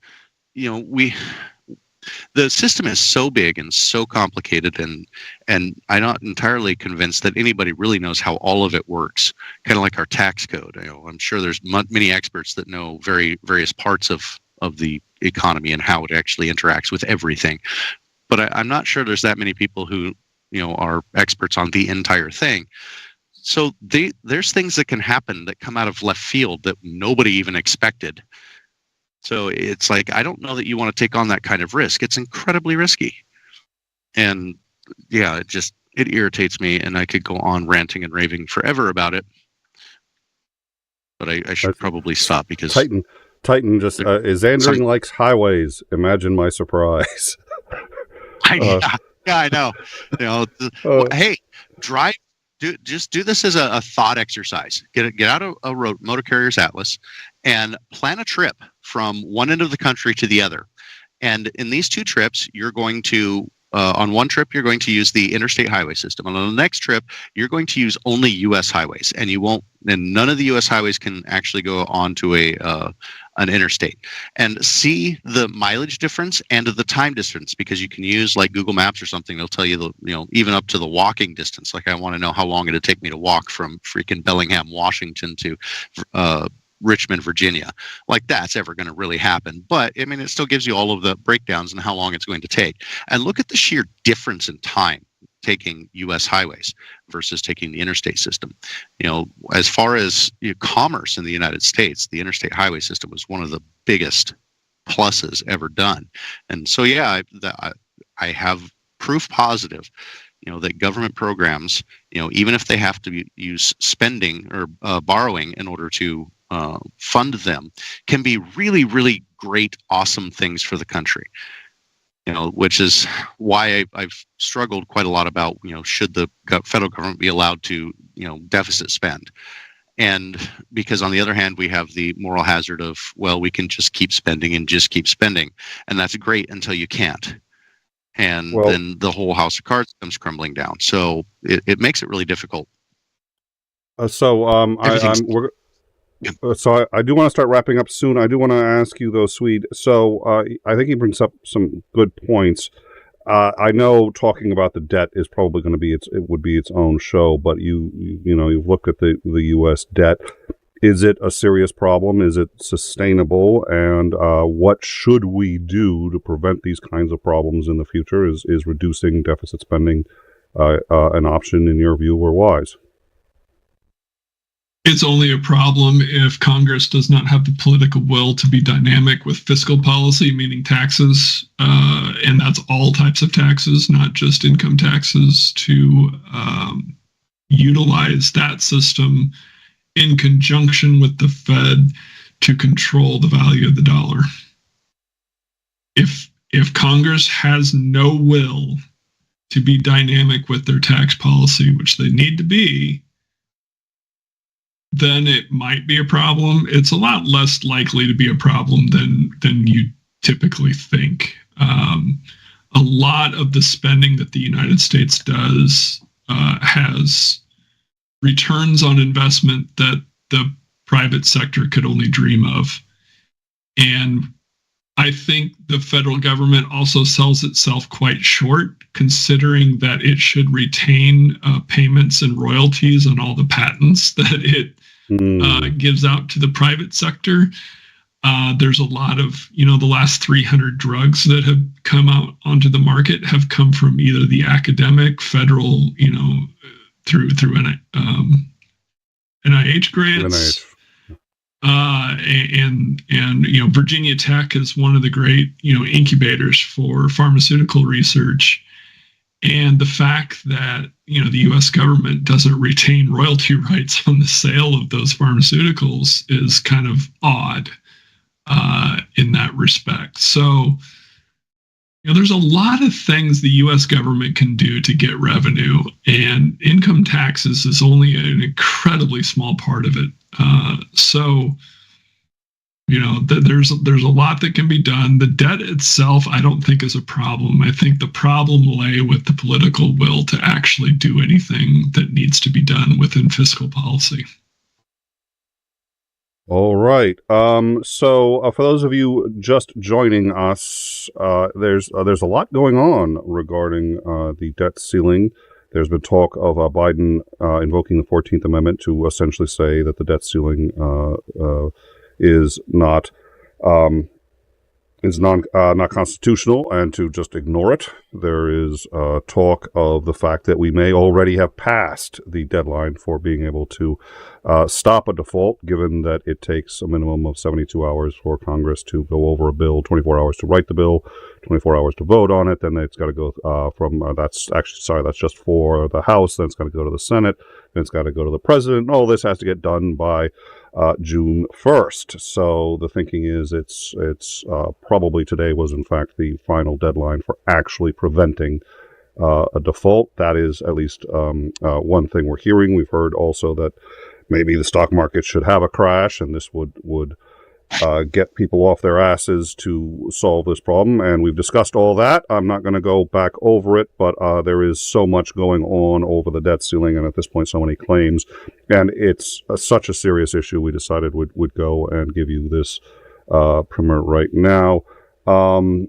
the system is so big and so complicated, and I'm not entirely convinced that anybody really knows how all of it works. Kind of like our tax code. I'm sure there's many experts that know various parts of the economy and how it actually interacts with everything. But I'm not sure there's that many people who, are experts on the entire thing. So there's things that can happen that come out of left field that nobody even expected. So it's like, I don't know that you want to take on that kind of risk. It's incredibly risky. And yeah, it irritates me, and I could go on ranting and raving forever about it. But I should probably stop, because Titan just is Andering likes highways. Imagine my surprise. I know. Hey, drive. Just do this as a thought exercise. Get out a motor carrier's atlas and plan a trip from one end of the country to the other. And in these two trips, you're going to on one trip you're going to use the interstate highway system, and on the next trip you're going to use only U.S. highways, and none of the U.S. highways can actually go onto an interstate. And see the mileage difference and the time difference, because you can use like Google Maps or something. They'll tell you even up to the walking distance. Like, I want to know how long it'd take me to walk from freaking Bellingham, Washington to Richmond, Virginia. Like, that's ever going to really happen. But I mean, it still gives you all of the breakdowns and how long it's going to take. And look at the sheer difference in time taking U.S. highways versus taking the interstate system. As far as commerce in the United States, the interstate highway system was one of the biggest pluses ever done. And so, yeah, I have proof positive, that government programs, even if they have to use spending or borrowing in order to fund them, can be really, really great, awesome things for the country. Which is why I've struggled quite a lot about, should the federal government be allowed to, deficit spend? And because on the other hand, we have the moral hazard of, well, we can just keep spending and just keep spending. And that's great until you can't. and Well, then the whole house of cards comes crumbling down. So it makes it really difficult. Everything's I do want to start wrapping up soon. I do want to ask you though, Swede. So I think he brings up some good points. I know talking about the debt is probably going to be it would be its own show, but you've looked at the U.S. debt. Is it a serious problem? Is it sustainable? And what should we do to prevent these kinds of problems in the future? Is reducing deficit spending an option in your view, or wise? It's only a problem if Congress does not have the political will to be dynamic with fiscal policy, meaning taxes, and that's all types of taxes, not just income taxes, to utilize that system in conjunction with the Fed to control the value of the dollar. If Congress has no will to be dynamic with their tax policy, which they need to be, then it might be a problem. It's a lot less likely to be a problem than you typically think. A lot of the spending that the United States does has returns on investment that the private sector could only dream of. And I think the federal government also sells itself quite short, considering that it should retain payments and royalties on all the patents that it gives out to the private sector. There's a lot of, the last 300 drugs that have come out onto the market have come from either the academic, federal, through NIH grants. And Virginia Tech is one of the great, incubators for pharmaceutical research. And the fact that, the U.S. government doesn't retain royalty rights on the sale of those pharmaceuticals is kind of odd in that respect. So, there's a lot of things the U.S. government can do to get revenue, and income taxes is only an incredibly small part of it. There's a lot that can be done. The debt itself, I don't think is a problem. I think the problem lay with the political will to actually do anything that needs to be done within fiscal policy. All right. So for those of you just joining us, there's a lot going on regarding the debt ceiling. There's been talk of Biden invoking the 14th Amendment to essentially say that the debt ceiling is not constitutional, and to just ignore it. There is talk of the fact that we may already have passed the deadline for being able to stop a default, given that it takes a minimum of 72 hours for Congress to go over a bill, 24 hours to write the bill, 24 hours to vote on it. Then it's got to go that's just for the House. Then it's got to go to the Senate. Then it's got to go to the President. All this has to get done by June 1st. So the thinking is it's probably today was in fact the final deadline for actually preventing a default. That is at least one thing we're hearing. We've heard also that maybe the stock market should have a crash, and this would get people off their asses to solve this problem. And we've discussed all that. I'm not going to go back over it, but there is so much going on over the debt ceiling, and at this point so many claims, and it's such a serious issue, we decided would go and give you this primer right now. All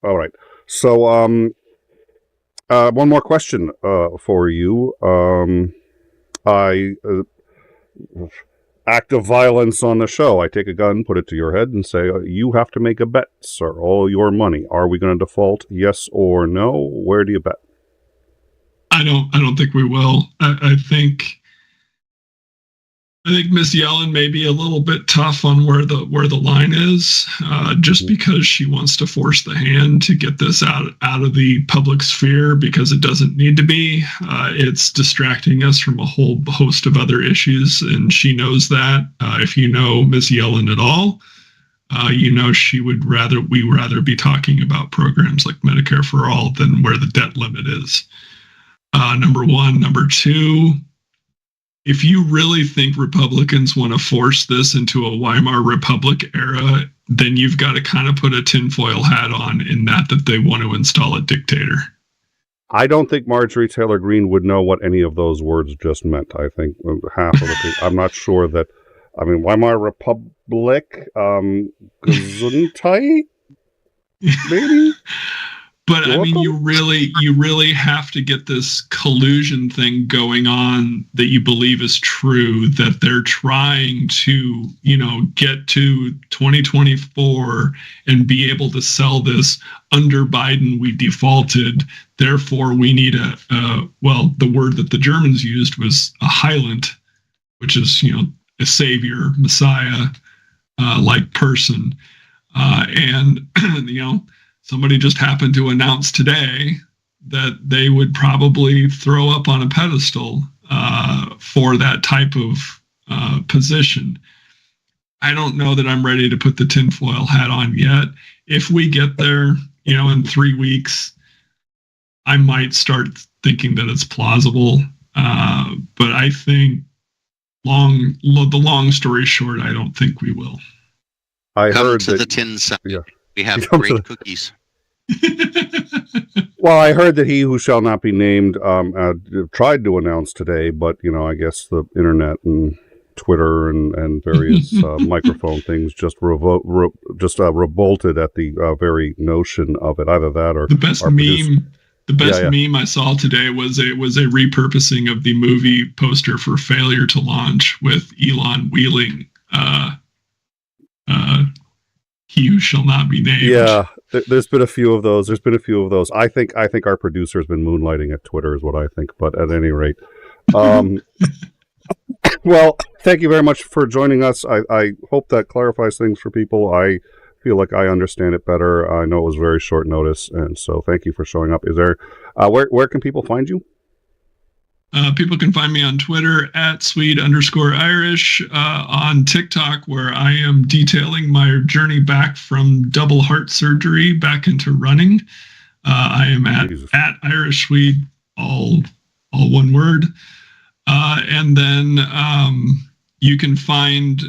right. So one more question for you. Act of violence on the show. I take a gun, put it to your head, and say, you have to make a bet, sir. All your money. Are we going to default? Yes or no? Where do you bet? I don't think we will. I think Ms. Yellen may be a little bit tough on where the line is, just because she wants to force the hand to get this out of the public sphere, because it doesn't need to be. It's distracting us from a whole host of other issues, and she knows that. If you know Ms. Yellen at all, we would rather be talking about programs like Medicare for All than where the debt limit is. Number one. Number two, if you really think Republicans want to force this into a Weimar Republic era, then you've got to kind of put a tinfoil hat on in that they want to install a dictator. I don't think Marjorie Taylor Greene would know what any of those words just meant. I think half of the people, I'm not sure that, I mean, Weimar Republic, Gesundheit, maybe? But I mean, you really have to get this collusion thing going on that you believe is true, that they're trying to, get to 2024 and be able to sell this under Biden. We defaulted. Therefore, we need the word that the Germans used was a Heiland, which is, a savior, Messiah, like person. And, somebody just happened to announce today that they would probably throw up on a pedestal for that type of position. I don't know that I'm ready to put the tinfoil hat on yet. If we get there, in 3 weeks, I might start thinking that it's plausible. But I think the long story short, I don't think we will. I Come heard to the tin side. Yeah. We have great cookies. Well, I heard that he who shall not be named tried to announce today, but I guess the internet and Twitter and various microphone things just revolted at the very notion of it. Either that or the best meme. The best meme I saw today was a repurposing of the movie poster for Failure to Launch with Elon wheeling he who shall not be named. Yeah, there's been a few of those. I think our producer's been moonlighting at Twitter is what I think. But at any rate, well, thank you very much for joining us. I hope that clarifies things for people. I feel like I understand it better. I know it was very short notice, and so thank you for showing up. Is there where can people find you? People can find me on Twitter at @Swede_Irish, on TikTok, where I am detailing my journey back from double heart surgery back into running. I am at Irish Swede, all one word. And then you can find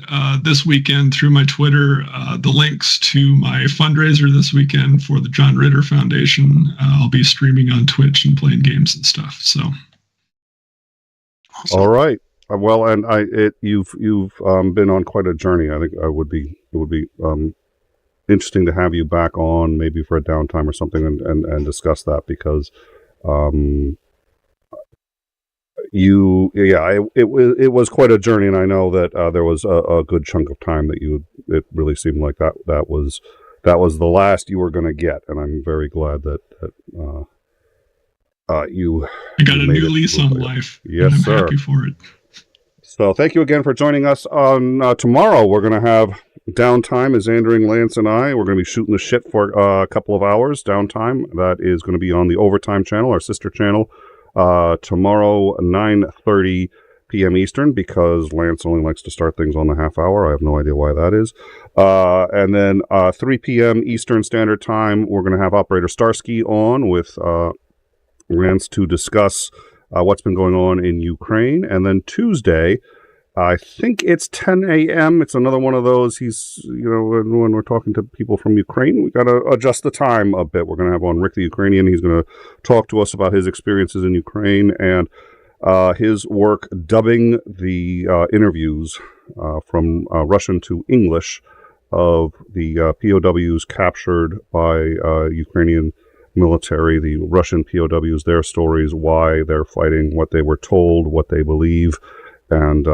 this weekend through my Twitter the links to my fundraiser this weekend for the John Ritter Foundation. I'll be streaming on Twitch and playing games and stuff. So. Awesome. All right. Well, and you've been on quite a journey. I think it would be interesting to have you back on, maybe for a downtime or something, and discuss that, because it was quite a journey, and I know that there was a good chunk of time that it really seemed like that was the last you were going to get, and I'm very glad that I got a new lease on life. Yes, and I'm sir. Happy for it. So thank you again for joining us. On tomorrow, we're going to have downtime as Andring, Lance, and I. We're going to be shooting the shit for a couple of hours downtime. That is going to be on the Overtime channel, our sister channel. Tomorrow, 9:30 p.m. Eastern, because Lance only likes to start things on the half hour. I have no idea why that is. And then 3 p.m. Eastern Standard Time, we're going to have Operator Starsky on with Lance to discuss what's been going on in Ukraine. And then Tuesday, I think it's 10 a.m. It's another one of those. He's, when we're talking to people from Ukraine, we got to adjust the time a bit. We're going to have on Rick the Ukrainian. He's going to talk to us about his experiences in Ukraine and his work dubbing the interviews from Russian to English of the POWs captured by Ukrainian military, the Russian POWs, their stories, why they're fighting, what they were told, what they believe. And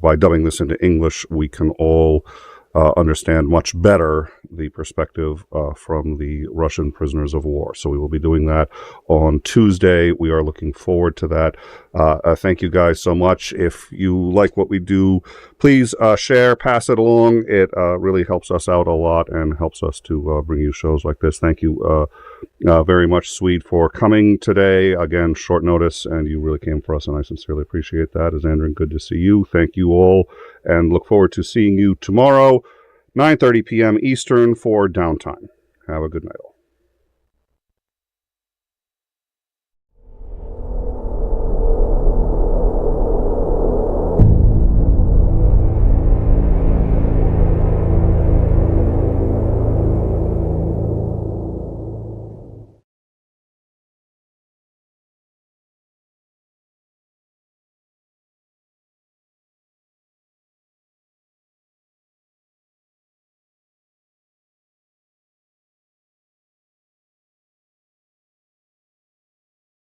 by dubbing this into English, we can all understand much better the perspective from the Russian prisoners of war. So we will be doing that on Tuesday. We are looking forward to that. Thank you guys so much. If you like what we do, please share, pass it along. It really helps us out a lot and helps us to bring you shows like this. Thank you very much, Swede, for coming today. Again, short notice, and you really came for us, and I sincerely appreciate that. As Andrew, good to see you. Thank you all, and look forward to seeing you tomorrow, 9:30 p.m. Eastern for Downtime. Have a good night all.